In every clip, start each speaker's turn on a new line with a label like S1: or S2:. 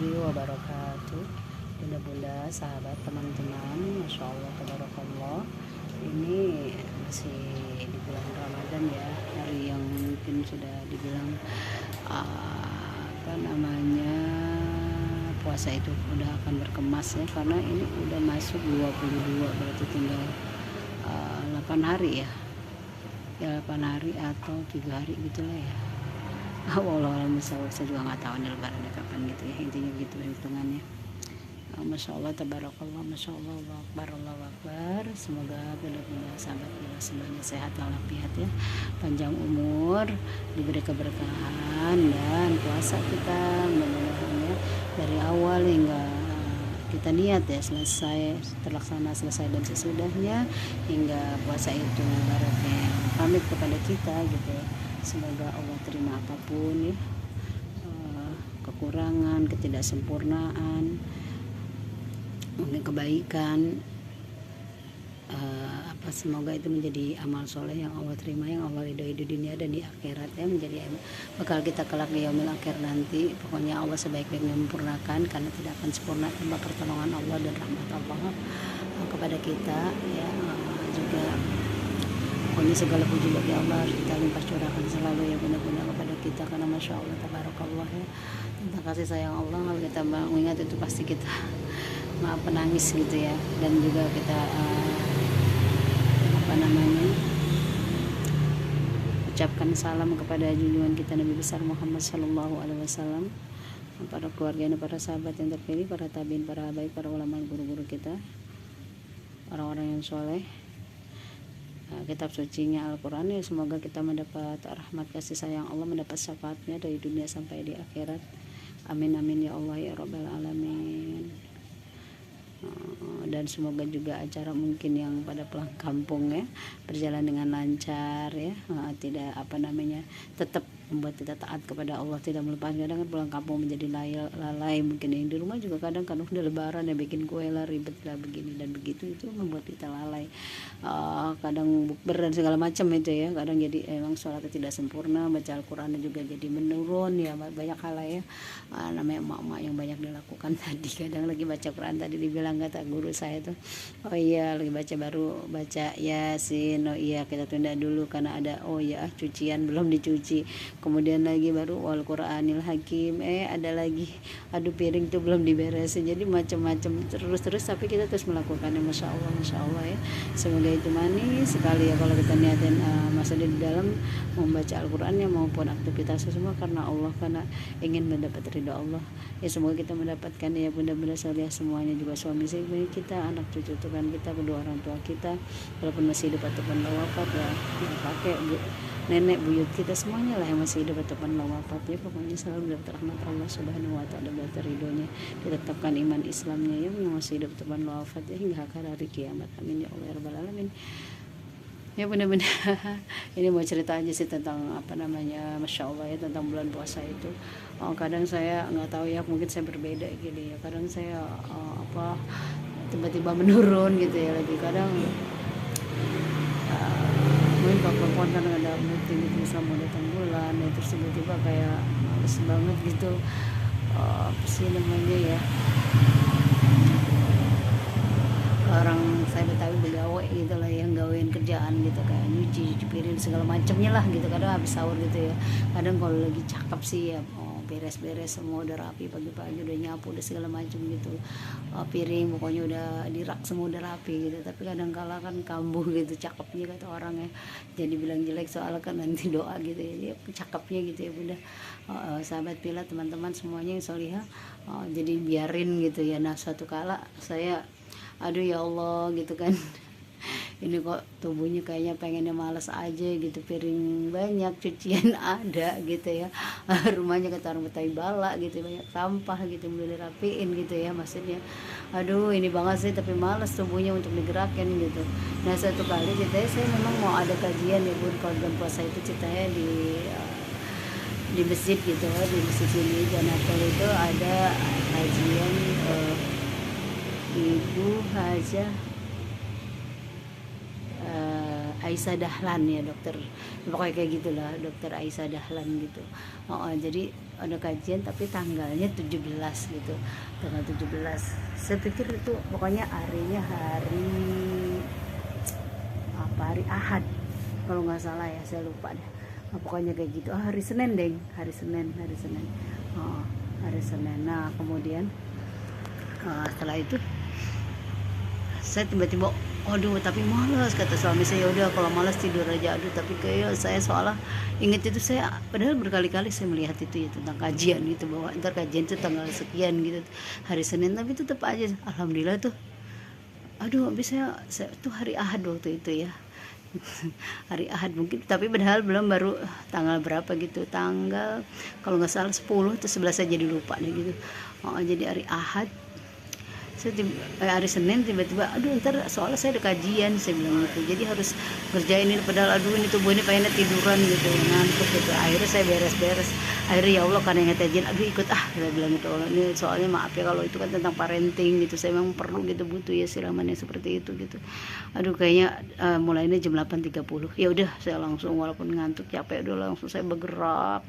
S1: warahmatullahi wabarakatuh. Bunda-bunda, sahabat, teman-teman, Masya Allah, tabarakallah. Ini masih di bulan Ramadan ya, hari yang mungkin sudah dibilang puasa itu udah akan berkemas ya, karena ini udah masuk 22, berarti tinggal 8 hari ya. Ya 8 hari atau 3 hari gitulah ya. Wallahualam, saya juga nggak tahu nih lebarannya kapan gitu ya, intinya gitu hitungannya. Masya Allah, tabarakallah, Masya Allah, Allahu Akbar, Allahu Akbar. Semoga benar-benar sahabat kita semuanya sehat walafiat ya, panjang umur, diberi keberkahan dan puasa kita mudah-mudahan ya, dari awal hingga kita niat ya selesai, terlaksana selesai dan sesudahnya, hingga puasa itu baratnya pamit kepada kita gitu ya. Semoga Allah terima apapun ya, kekurangan, ketidaksempurnaan, mungkin kebaikan, semoga itu menjadi amal soleh yang Allah terima, yang Allah ridhoi di dunia dan di akhirat ya, menjadi bekal kita kelak di yaumil akhir nanti. Pokoknya Allah sebaik-baiknya menyempurnakan, karena tidak akan sempurna tanpa pertolongan Allah dan rahmat Allah kepada kita ya. Juga pokoknya segala puji bagi Allah harus kita limpah curahkan selalu ya benar-benar kepada kita, karena Masya Allah, tabarakallah ya, tentang kasih sayang Allah. Kalau kita mengingat itu pasti kita penangis gitu ya. Dan juga kita ucapkan salam kepada junjungan kita Nabi besar Muhammad Sallallahu Alaihi Wasallam, para keluarganya, para sahabat yang terpilih, para tabiin, para habaib, para ulama, guru-guru kita, orang-orang yang soleh, kitab sucinya Al-Quran ya. Semoga kita mendapat rahmat kasih sayang Allah, mendapat syafaatnya dari dunia sampai di akhirat. Amin amin ya Allah ya Rabbal Alamin. Dan semoga juga acara mungkin yang pada pulang kampung ya berjalan dengan lancar ya, tidak tetap membuat kita taat kepada Allah, tidak melepas. Kadang kan pulang kampung menjadi lalai, mungkin yang di rumah juga kadang udah lebaran ya, bikin kue lah, ribet lah, begini dan begitu, itu membuat kita lalai. Kadang bukber dan segala macam itu ya, kadang jadi emang sholatnya tidak sempurna, baca Al-Qurannya juga jadi menurun ya, banyak hal ya. Namanya emak-emak yang banyak dilakukan tadi, kadang lagi baca Quran tadi dibilang kata guru saya tuh, oh iya lagi baca Yasin, oh iya kita tunda dulu karena ada cucian belum dicuci, kemudian lagi baru wal Qur'anil Hakim, ada lagi aduh piring tuh belum diberesin, jadi macam-macam terus tapi kita terus melakukannya. Masya Allah ya. Semoga itu manis sekali ya kalau kita niatin masa di dalam membaca Al-Qurannya maupun aktivitasnya semua karena Allah, karena ingin mendapat ridha Allah ya. Semoga kita mendapatkan ya bunda-bunda salihah semuanya, juga suami istri kita, anak cucu turunan kita, kedua orang tua kita walaupun masih hidup ataupun wafat ya, kakek, nenek, buyut kita semuanya lah yang masih hidup ataupun wafat ya. Pokoknya selalu mendapat rahmat Allah Subhanahu wa taala, mendapat ridhonya, ditetapkan iman Islamnya ya, yang masih hidup ataupun wafat ya, hingga akhir hari kiamat. Amin ya Allah ya Rabbal Alamin. Ya benar-benar ini mau cerita aja sih tentang Masya Allah ya, tentang bulan puasa itu. Kadang saya nggak tahu ya, mungkin saya berbeda gini ya, kadang saya tiba-tiba menurun gitu ya, lagi kadang mungkin kalau perempuan kan ada meeting itu sama datang bulan ya, terus tiba-tiba kayak males banget gitu, apa sih namanya ya, orang saya Betawi begawe gitu lah, yang gawein kerjaan gitu, kayak nyuci piring segala macamnya lah gitu. Kadang habis sahur gitu ya, kadang kalau lagi cakep sih ya beres-beres semua udah rapi, pagi-pagi udah nyapu udah segala macam gitu, piring pokoknya udah di rak semua udah rapi gitu. Tapi kadang kala kan kambuh gitu cakepnya kata orang ya, jadi bilang jelek soalnya kan nanti doa gitu ya, cakepnya gitu ya bunda. Sahabat Pila, teman-teman semuanya yang solihah, jadi biarin gitu ya. Nah suatu kala saya aduh ya Allah gitu kan, ini kok tubuhnya kayaknya pengennya malas aja gitu, piring banyak, cucian ada gitu ya, rumahnya kata orang Betawi bala gitu, banyak sampah gitu, belum dirapiin gitu ya, maksudnya aduh ini banget sih, tapi malas tubuhnya untuk digerakin gitu. Nah satu kali ceritanya saya memang mau ada kajian ya bun, kalau bulan puasa itu ceritanya di masjid gitu, di masjid sini Janatol itu ada kajian Ibu Hajah Aisyah Dahlan ya, dokter pokoknya kayak gitulah, dokter Aisyah Dahlan gitu. Jadi ada kajian tapi tanggalnya 17 gitu, tanggal 17. Saya pikir itu pokoknya harinya hari apa, hari Ahad kalau nggak salah ya, saya lupa deh. Pokoknya kayak gitu. Hari Senin deh, hari Senin. Oh, hari Senin. Nah kemudian setelah itu saya tiba-tiba, aduh tapi malas, kata suami saya. Udah kalau malas tidur aja. Aduh tapi kayak saya soalnya inget itu, saya padahal berkali-kali saya melihat itu ya tentang kajian gitu, bahwa ntar kajian itu tanggal sekian gitu hari Senin, tapi tetap aja alhamdulillah tuh, aduh bisa saya tuh hari Ahad waktu itu ya. Hari Ahad mungkin, tapi padahal belum, baru tanggal berapa gitu, tanggal kalau nggak salah 10 atau 11, saya jadi lupa deh gitu. Jadi hari Ahad, hari Senin tiba-tiba, aduh ntar soalnya saya ada kajian, saya bilang gitu, jadi harus ngerjain ini, padahal aduh ini tubuh ini pengennya tiduran gitu, ngantuk gitu. Akhirnya saya beres-beres, akhirnya ya Allah karena yang kajian, aduh ikut saya bilang gitu, Allah ini soalnya maaf ya kalau itu kan tentang parenting gitu, saya memang perlu gitu, butuh ya siraman yang seperti itu gitu. Aduh kayaknya mulainya jam 8.30, ya udah saya langsung walaupun ngantuk capek udah langsung saya bergerak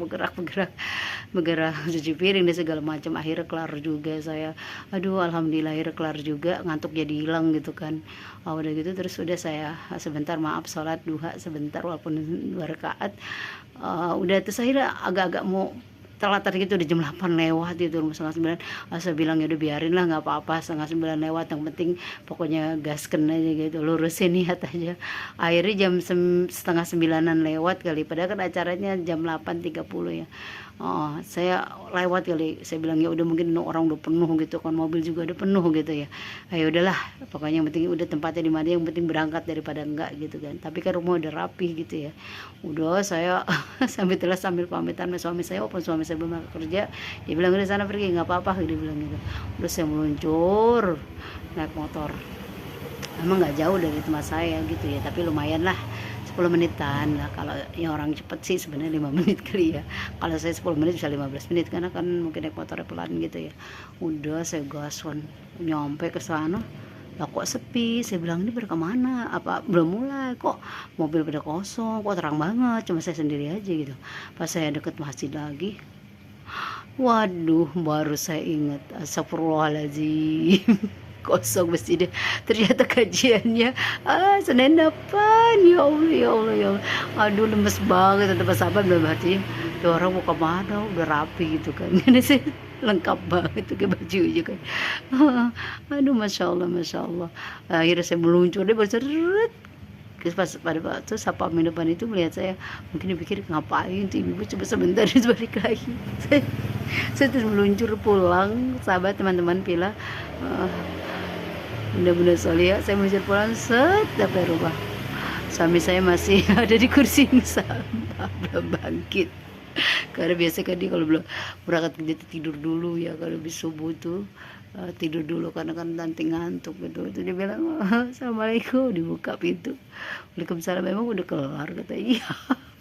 S1: cuci piring dan segala macam. Akhirnya kelar juga saya, aduh alhamdulillah akhirnya kelar juga, ngantuk jadi hilang gitu kan. Udah gitu terus udah saya sebentar maaf sholat duha sebentar walaupun 2 rakaat. Udah terus akhirnya agak-agak mau telat gitu, udah jam 8 lewat itu, setengah 9. Saya bilang ya udah biarin lah nggak apa-apa, setengah 9 lewat, yang penting pokoknya gasken aja gitu, lurusin niat aja. Akhirnya jam setengah 9-an lewat kali, padahal kan acaranya jam 8.30 ya. Saya lewat kali, saya bilang ya udah mungkin orang udah penuh gitu kan, mobil juga udah penuh gitu ya. Ayo udahlah, pokoknya yang penting udah tempatnya di mana, yang penting berangkat daripada enggak gitu kan. Tapi kan rumah udah rapi gitu ya. Udah saya sambil telah sambil pamitan sama suami saya, walaupun suami saya belum kerja, dia bilang udah sana pergi nggak apa-apa, dia bilang gitu. Terus saya meluncur naik motor, emang nggak jauh dari tempat saya gitu ya, tapi lumayan lah 10 menitan lah. Kalau yang orang cepet sih sebenarnya 5 menit kali ya, kalau saya 10 menit bisa 15 menit karena kan mungkin naik motornya pelan gitu ya. Udah saya gason nyampe ke sana, lah kok sepi, saya bilang ini berkemana, apa belum mulai kok mobil pada kosong, kok terang banget, cuma saya sendiri aja gitu. Pas saya deket masjid lagi, waduh baru saya ingat, astagfirullahaladzim, kosong masjidnya, ternyata kajiannya Senin depan. Ya Allah ya Allah ya Allah, aduh lemes banget, tempat sahabat dalam hati ya orang mau kemana, udah rapi gitu kan. Ini sih lengkap banget tuh kayak baju aja kan. Aduh masya Allah. Akhirnya saya meluncur deh berseret. Terus pas pada waktu sapa depan itu melihat saya, mungkin dipikir ngapain tuh ibu, coba sebentar terus balik lagi. Saya terus meluncur pulang, sahabat teman-teman pila, bunda-bunda solia, saya meluncur pulang sampai rumah. Suami saya masih ada di kursi sampah, belum bangkit. Karena biasa kan dia kalau belum berangkat kerja tidur dulu ya, kalau habis subuh tuh tidur dulu karena kan nanti ngantuk gitu. Itu dia bilang, assalamualaikum, dibuka pintu, waalaikumsalam, memang udah kelar, kata iya.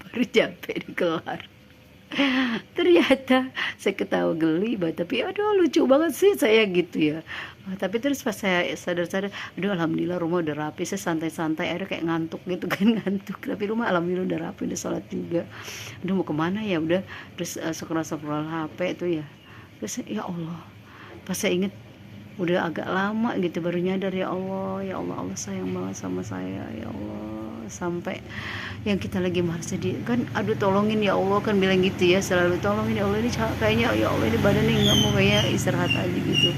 S1: Baru capek dikelar. Ternyata saya ketawa geli banget, tapi aduh lucu banget sih saya gitu ya. Tapi terus pas saya sadar-sadar, aduh alhamdulillah rumah udah rapi, saya santai-santai, akhirnya kayak ngantuk gitu kan, ngantuk, tapi rumah alhamdulillah udah rapi, udah sholat juga. Aduh mau kemana ya, udah terus scroll HP itu ya. Terus ya Allah, pas saya inget udah agak lama gitu baru nyadar, ya Allah Allah sayang banget sama saya ya Allah. Sampai yang kita lagi marah sedih kan, aduh tolongin ya Allah, kan bilang gitu ya, selalu tolongin ya Allah, ini kayaknya ya Allah ini badannya nggak mau, kayak istirahat aja gitu,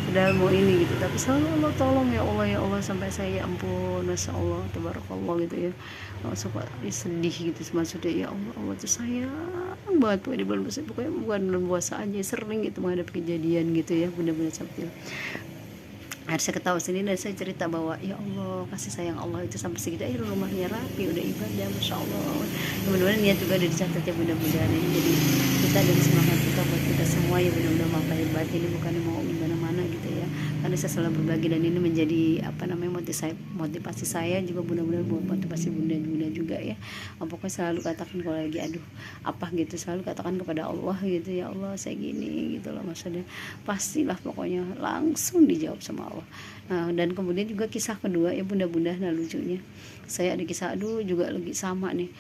S1: padahal mau ini gitu, tapi selalu Allah tolong ya Allah, sampai saya ya ampun, masya Allah tabarakallah gitu ya. Suka sedih gitu maksudnya, ya Allah tuh sayang banget pokoknya di bulan puasa, pokoknya bukan bulan puasa aja, sering gitu menghadapi kejadian gitu ya, benar-benar seperti itu. Akhirnya saya ketawa sendiri dan saya cerita bahwa ya Allah, kasih sayang Allah itu sampai segitu, rumahnya rapi, udah ibadah, masya Allah. Mudah-mudahan niat juga udah dicatat ya, mudah-mudahan ini jadi kita dan semangat kita buat kita semua ya, mudah-mudahan manfaat batin ini bukan mau gimana-mana gitu ya, karena saya selalu berbagi dan ini menjadi motivasi saya juga, mudah-mudahan buat motivasi bunda-bunda juga ya. Pokoknya selalu katakan kalau lagi aduh apa gitu, selalu katakan kepada Allah gitu, ya Allah saya gini gitu loh, maksudnya pastilah pokoknya langsung dijawab sama Allah. Dan kemudian juga kisah kedua ya bunda-bunda, nah lucunya saya ada kisah, aduh juga lagi sama nih,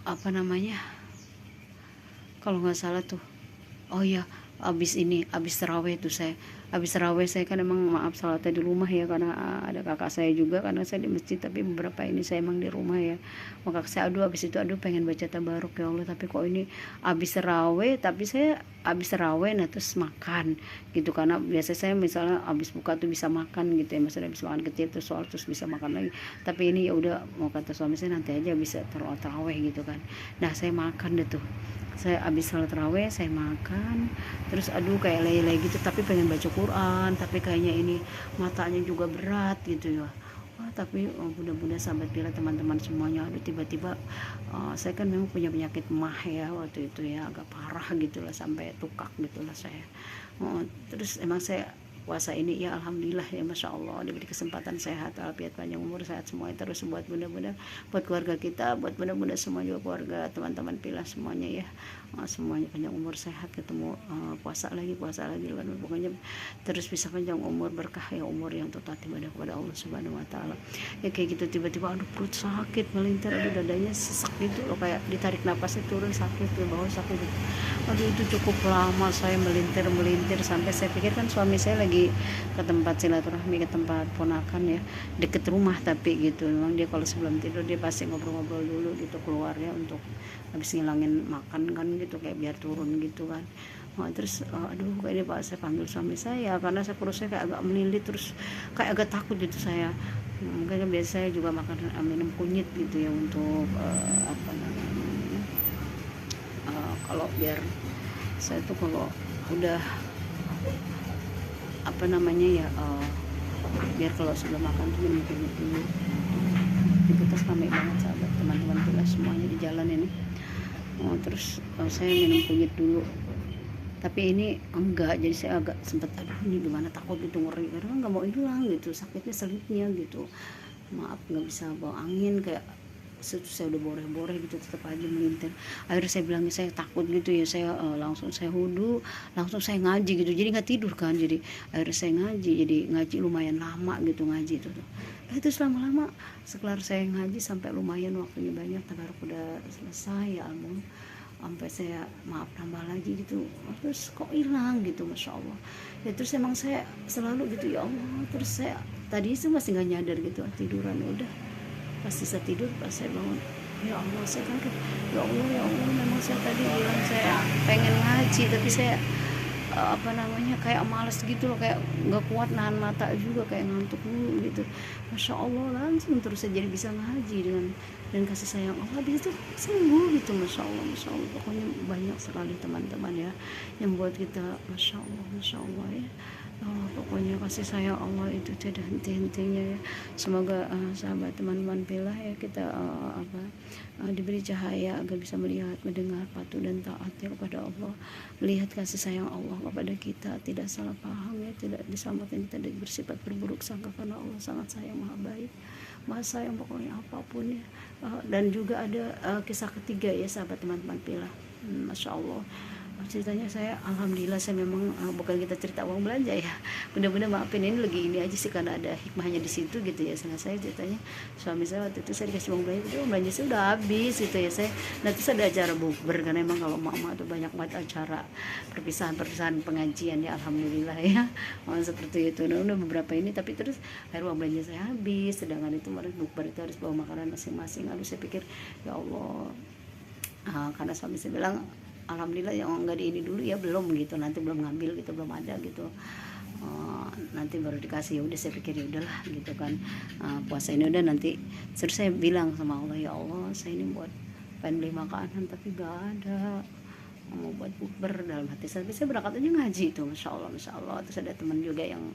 S1: apa namanya, kalau nggak salah tuh Oh ya, abis terawih itu saya, abis terawih saya kan emang maaf salatnya di rumah ya, karena ada kakak saya juga, karena saya di masjid tapi beberapa ini saya emang di rumah ya. Maka saya abis itu pengen baca tabaruk ya Allah, tapi kok ini abis terawih, tapi saya abis terawih nah terus makan gitu, karena biasa saya misalnya abis buka tuh bisa makan gitu ya, misalnya abis makan kecil terus bisa makan lagi. Tapi ini ya udah, mau kata suami saya nanti aja bisa terawih gitu kan. Nah saya makan deh tuh, saya habis salat raweh saya makan, terus aduh kayak lele gitu, tapi pengen baca Quran, tapi kayaknya ini matanya juga berat gitu ya. Wah, tapi mudah-mudahan sahabat bila teman-teman semuanya, aduh tiba-tiba saya kan memang punya penyakit mah ya waktu itu ya, agak parah gitulah sampai tukak gitulah saya. Terus emang saya puasa ini ya alhamdulillah ya, masya Allah diberi kesempatan sehat walafiat panjang umur sehat semuanya, terus buat mudah-mudahan buat keluarga kita, buat mudah-mudahan semua juga keluarga teman-teman pilah semuanya ya, semuanya panjang umur sehat, ketemu puasa lagi pokoknya terus bisa panjang umur berkah ya, umur yang total ibadah kepada Allah Subhanahu Wa Taala ya. Kayak gitu tiba-tiba aduh perut sakit melintir, aduh dadanya sesak gitu loh, kayak ditarik napasnya turun sakit ke bawah sakit gitu. Aduh itu cukup lama saya melintir sampai saya pikir kan suami saya lagi ke tempat silaturahmi, ke tempat ponakan ya, deket rumah tapi gitu. Memang dia kalau sebelum tidur dia pasti ngobrol-ngobrol dulu gitu keluarnya, untuk habis ngilangin makan kan gitu, kayak biar turun gitu kan. Terus aduh kayaknya Pak saya panggil suami saya, karena saya perut saya kayak agak melilit, terus kayak agak takut gitu saya. Mungkin biasa saya juga makan minum kunyit gitu ya, untuk apa namanya, kalau biar saya tuh kalau udah apa namanya ya, biar kalau sudah makan tuh minum kunyit dulu. Kita ramai banget sahabat teman-teman kita semuanya di jalan ini. Terus saya minum kunyit dulu, tapi ini enggak, jadi saya agak sempet aduh ini gimana, takut gitu, ngeri karena nggak mau hilang gitu sakitnya, selitnya gitu, maaf nggak bisa bawa angin, kayak saya udah boreh-boreh gitu tetap aja melintir. Akhirnya saya bilangnya saya takut gitu ya, saya langsung saya wudu, langsung saya ngaji gitu, jadi nggak tidur kan, jadi akhirnya saya ngaji, jadi ngaji lumayan lama gitu ngaji itu tuh. Terus lama-lama sekelar saya ngaji sampai lumayan waktunya banyak, tabaruk udah selesai ya ampun, sampai saya maaf nambah lagi gitu, terus kok hilang gitu, masya Allah ya. Terus emang saya selalu gitu ya Allah, terus saya tadi itu masih nggak nyadar gitu, tiduran ya udah, pas saya tidur, pas saya bangun ya Allah, saya kan ya Allah memang saya tadi bilang saya pengen ngaji, tapi saya apa namanya kayak males gitu loh, kayak nggak kuat nahan mata juga, kayak ngantuk dulu gitu. Masya Allah langsung terus saya jadi bisa ngaji dan kasih sayang Allah, habis itu sembuh gitu. Masya Allah pokoknya banyak sekali teman-teman ya yang buat kita Masya Allah ya. Pokoknya kasih sayang Allah itu tidak henti-hentinya ya. Semoga sahabat teman-teman bela ya, kita diberi cahaya agar bisa melihat, mendengar, patuh dan taat ya kepada Allah, melihat kasih sayang Allah kepada kita, tidak salah paham ya, tidak disamakan, kita tidak bersifat berburuk sangka, karena Allah sangat sayang, maha baik, maha sayang pokoknya apapun ya. Dan juga ada kisah ketiga ya sahabat teman-teman bela. Masya Allah ceritanya, saya alhamdulillah saya memang bukan kita cerita uang belanja ya, bener-bener maafin ini lagi ini aja sih, karena ada hikmahnya di situ gitu ya. Saya ceritanya suami saya waktu itu saya dikasih uang belanja, itu belanja saya udah habis gitu ya saya. Nah terus ada acara bukber, karena emang kalau mama tuh banyak banget acara perpisahan pengajian ya, alhamdulillah ya. Seperti itu. Nah udah beberapa ini, tapi terus akhir uang belanja saya habis, sedangkan itu kemarin bukber itu harus bawa makanan masing-masing. Lalu saya pikir ya Allah, karena suami saya bilang alhamdulillah yang enggak di ini dulu ya, belum gitu, nanti belum ngambil gitu, belum ada gitu, nanti baru dikasih. Ya udah saya pikir ya udahlah gitu kan, puasa ini udah nanti. Terus saya bilang sama Allah, ya Allah saya ini buat pengen beli makanan tapi gak ada, mau buat bukber dalam hati saya. Tapi saya berangkat aja ngaji itu, masya Allah. Terus ada teman juga yang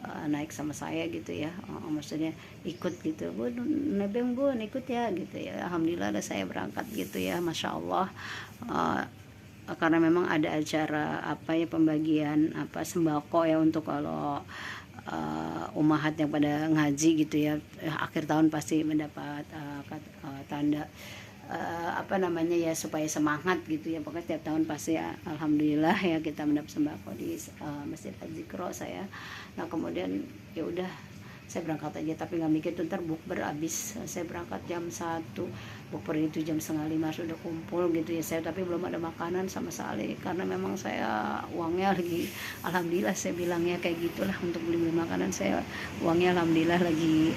S1: naik sama saya gitu ya, maksudnya ikut gitu, bun nebeng bun ikut ya gitu ya. Alhamdulillah ada saya berangkat gitu ya, masya Allah. Karena memang ada acara apa ya, pembagian apa sembako ya, untuk kalau umahat yang pada ngaji gitu ya, akhir tahun pasti mendapat tanda apa namanya ya, supaya semangat gitu ya. Pokoknya setiap tahun pasti ya, alhamdulillah ya kita mendapat sembako di Masjid Az-Zikro saya. Nah kemudian ya udah saya berangkat aja, tapi nggak mikir tuh ntar bukber abis. Saya berangkat jam 1, bukber itu jam 4:30 sudah kumpul gitu ya saya, tapi belum ada makanan sama sekali karena memang saya uangnya lagi, alhamdulillah saya bilangnya kayak gitulah, untuk beli makanan saya uangnya alhamdulillah lagi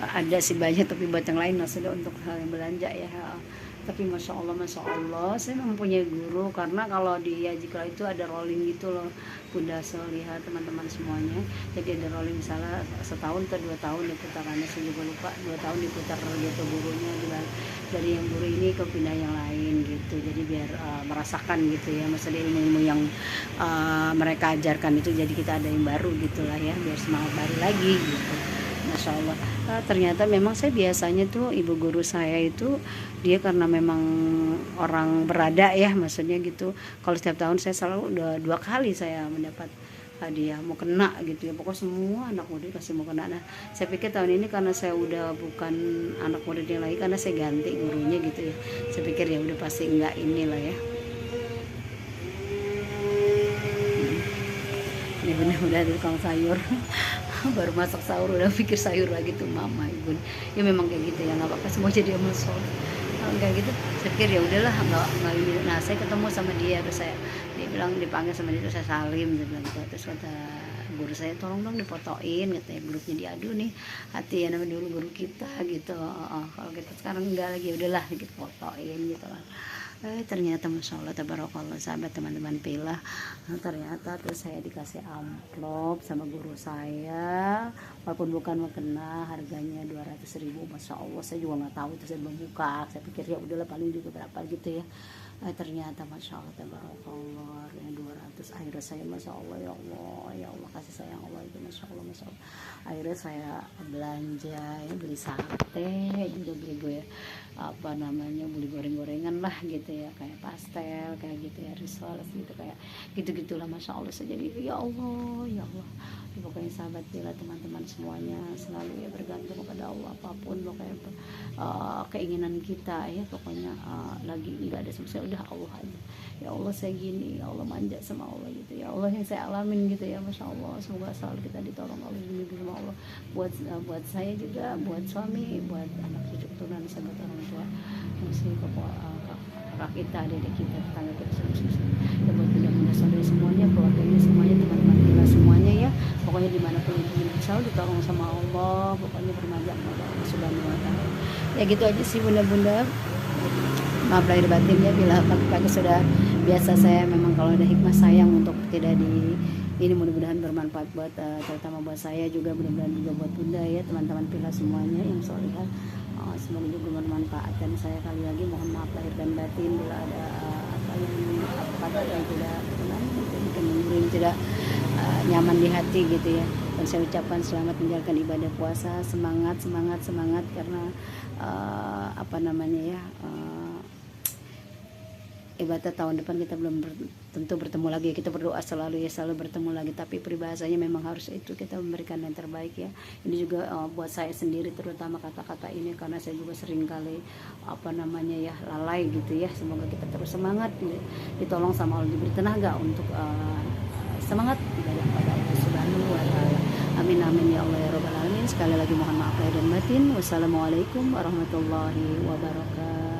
S1: ada sih banyak, tapi buat yang lain maksudnya untuk hal yang belanja ya. Tapi masya Allah saya mempunyai guru, karena kalau di Yajikla itu ada rolling gitu loh Bunda Soliha, teman-teman semuanya. Jadi ada rolling, misalnya setahun atau 2 tahun diputar, karena saya juga lupa, 2 tahun diputar gitu gurunya, dari yang guru ini ke pindah yang lain gitu. Jadi biar merasakan gitu ya, maksudnya ilmu-ilmu yang mereka ajarkan itu, jadi kita ada yang baru gitulah ya, biar semangat baru lagi gitu. Masya Allah. Ternyata memang saya biasanya tuh ibu guru saya itu dia karena memang orang berada ya, maksudnya gitu. Kalau setiap tahun saya selalu udah 2 kali saya mendapat hadiah mau kena gitu ya, pokoknya semua anak murid kasih mau kena. Nah saya pikir tahun ini karena saya udah bukan anak murid yang lagi, karena saya ganti gurunya gitu ya, saya pikir ya udah pasti enggak inilah ya. Ini benar-benar tukang sayur baru masak sahur udah pikir sayur lagi tuh mama ibu. Ya memang kayak gitu ya, nggak apa-apa, semua jadi amal soleh. Kalau kayak gitu saya pikir ya udahlah, nggak ini. Nah saya ketemu sama dia, terus dia bilang, dipanggil sama dia, terus saya salim, dia bilang gitu. Terus kata guru saya, tolong dong difotoin, katanya grupnya diadu nih, hati ya namanya dulu guru kita gitu. Kalau kita sekarang enggak lagi, udahlah gitu, fotoin gitu lah. Ternyata masya Allah tabarakallah sahabat teman-teman Pilah, ternyata terus saya dikasih amplop sama guru saya, walaupun bukan mukena, harganya 200.000. masya Allah saya juga nggak tahu itu, saya belum buka, saya pikir ya udahlah paling juga berapa gitu ya. Ternyata masya Allah tabarakallah yang 200. Akhirnya saya masya Allah, ya Allah kasih sayang Allah itu masya Allah. Akhirnya saya belanja ya, beli sate juga, beli gue apa namanya, beli goreng-gorengan lah gitu ya, kayak pastel kayak gitu ya, risol gitu, kayak gitu-gitulah masya Allah. Saya jadi ya Allah, pokoknya sahabat Pilah teman-teman semuanya selalu ya bergantung kepada Allah, apapun pokoknya keinginan kita ya, pokoknya lagi nggak ada susah, udah Allah aja. Ya Allah saya gini, ya Allah manja sama Allah gitu ya, Allah yang saya alamin gitu ya, masya Allah. Semoga selalu kita ditolong oleh dilindungi sama Allah, buat saya juga, buat suami, buat anak cucu keturunan, sahabat orang tua, masih kakak kita, adik kita, tetangga kita, ya buat bunda-bunda saudara semuanya, keluarganya semuanya, teman-teman kita semuanya ya, pokoknya dimanapun itu selalu ditolong sama Allah, pokoknya bermanja kepada Allah Subhanahu wa Ta'ala. Ya gitu aja sih bunda-bunda, maaf lahir batin ya bila pagi-pagi sudah biasa. Saya memang kalau ada hikmah sayang untuk tidak di ini, mudah-mudahan bermanfaat buat terutama buat saya juga, mudah-mudahan juga buat bunda ya, teman-teman Pilah semuanya yang solihah, semoga juga bermanfaat. Dan saya kali lagi mohon maaf lahir dan batin bila ada kata yang tidak benar, mungkin tidak nyaman di hati gitu ya. Dan saya ucapkan selamat menjalankan ibadah puasa, semangat karena apa namanya ya, ibadah tahun depan kita belum tentu bertemu lagi. Kita berdoa selalu ya, selalu bertemu lagi, tapi peribahasanya memang harus itu, kita memberikan yang terbaik ya. Ini juga buat saya sendiri terutama kata-kata ini, karena saya juga sering kali apa namanya ya, lalai gitu ya. Semoga kita terus semangat, ditolong sama Allah, diberi tenaga untuk semangat ibadah pada Allah Subhanahu wa Ta'ala. Amin ya Allah ya Rabbal Alamin. Sekali lagi mohon maaf lahir dan batin. Wassalamualaikum warahmatullahi wabarakatuh.